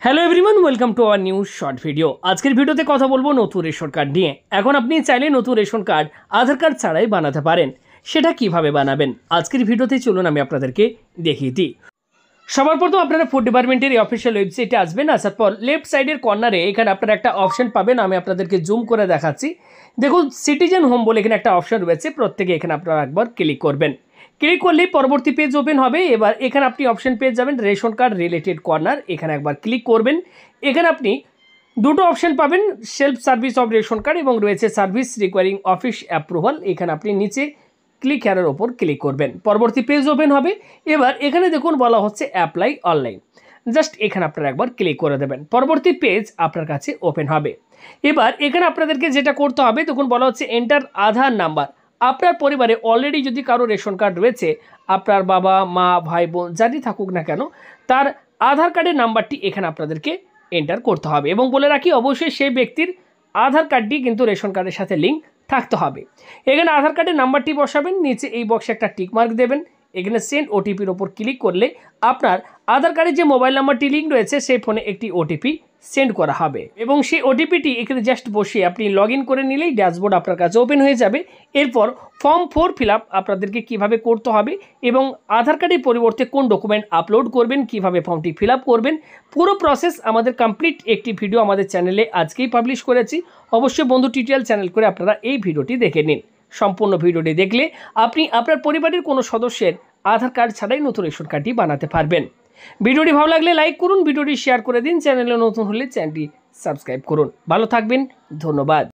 Hello everyone, welcome to our new short video. আজকের ভিডিওতে কথা বলবো নতুন রেশন কার্ড নিয়ে। এখন আপনি চাইলে নতুন রেশন কার্ড আধার কার্ড ছাড়াই বানাতে পারেন। সেটা কিভাবে বানাবেন আজকের ভিডিওতে চলুন আমি আপনাদেরকে দেখিয়ে দিই। সবার প্রথম আপনারা ফুড ডিপার্টমেন্টের এই অফিসিয়াল ওয়েবসাইটে আসবেন। আসার পর লেফট সাইডের কর্নারে এখানে আপনারা একটা অপশন পাবেন, আমি আপনাদেরকে জুম করে দেখাচ্ছি। দেখুন সিটিজেন হোম বলে এখানে একটা অপশন রয়েছে, প্রত্যেকে এখানে আপনারা একবার ক্লিক করবেন। ক্লিক করলেই পরবর্তী পেজ ওপেন হবে। এবার এখানে আপনি অপশন পেয়ে যাবেন রেশন কার্ড রিলেটেড কর্নার, এখানে একবার ক্লিক করবেন। এখানে আপনি দুটো অপশন পাবেন, self service of ration card এবং রয়েছে সার্ভিস রিকোয়ারিং অফিস অ্যাপ্রুভাল। এখানে আপনি নিচে ক্লিক হেয়ারের ওপর ক্লিক করবেন, পরবর্তী পেজ ওপেন হবে। এবার এখানে দেখুন বলা হচ্ছে অ্যাপ্লাই অনলাইন, জাস্ট এখানে আপনারা একবার ক্লিক করে দেবেন, পরবর্তী পেজ আপনার কাছে ওপেন হবে। এবার এখানে আপনাদেরকে যেটা করতে হবে, দেখুন বলা হচ্ছে এন্টার আধার নাম্বার। আপনার পরিবারে অলরেডি যদি কারো রেশন কার্ড রয়েছে, আপনার বাবা মা ভাই বোন যারই থাকুক না কেন, তার আধার কার্ডের নাম্বারটি এখানে আপনাদেরকে এন্টার করতে হবে। এবং বলে রাখি, অবশ্যই সেই ব্যক্তির আধার কার্ডটি কিন্তু রেশন কার্ডের সাথে লিঙ্ক থাকতে হবে। এখানে আধার কার্ডের নাম্বারটি বসাবেন, নিচে এই বক্সে একটা টিক মার্ক দেবেন। এখানে সেন্ড ওটিপির ওপর ক্লিক করলে আপনার আধার কার্ডের যে মোবাইল নাম্বারটি লিঙ্ক রয়েছে সেই ফোনে একটি ওটিপি সেন্ড করা হবে এবং সেই ওটিপিটি এখানে জাস্ট বসিয়ে আপনি লগ ইন করে নিলেই ড্যাশবোর্ড আপনার কাছে ওপেন হয়ে যাবে। এরপর ফর্ম 4 ফিল আপ আপনাদেরকে কীভাবে করতে হবে এবং আধার কার্ডের পরিবর্তে কোন ডকুমেন্ট আপলোড করবেন, কিভাবে ফর্মটি ফিল আপ করবেন, পুরো প্রসেস আমাদের কমপ্লিট একটি ভিডিও আমাদের চ্যানেলে আজকেই পাবলিশ করেছি। অবশ্যই বন্ধু টিউটোরিয়াল চ্যানেল করে আপনারা এই ভিডিওটি দেখে নিন। সম্পূর্ণ ভিডিওটি দেখলে আপনি আপনার পরিবারের কোনো সদস্যের আধার কার্ড ছাড়াই নতুন রেশন কার্ডটি বানাতে পারবেন। ভিডিওটি ভালো লাগলে লাইক করুন, ভিডিওটি শেয়ার করে দিন, চ্যানেলে নতুন হলে চ্যানেলটি সাবস্ক্রাইব করুন। ভালো থাকবেন, ধন্যবাদ।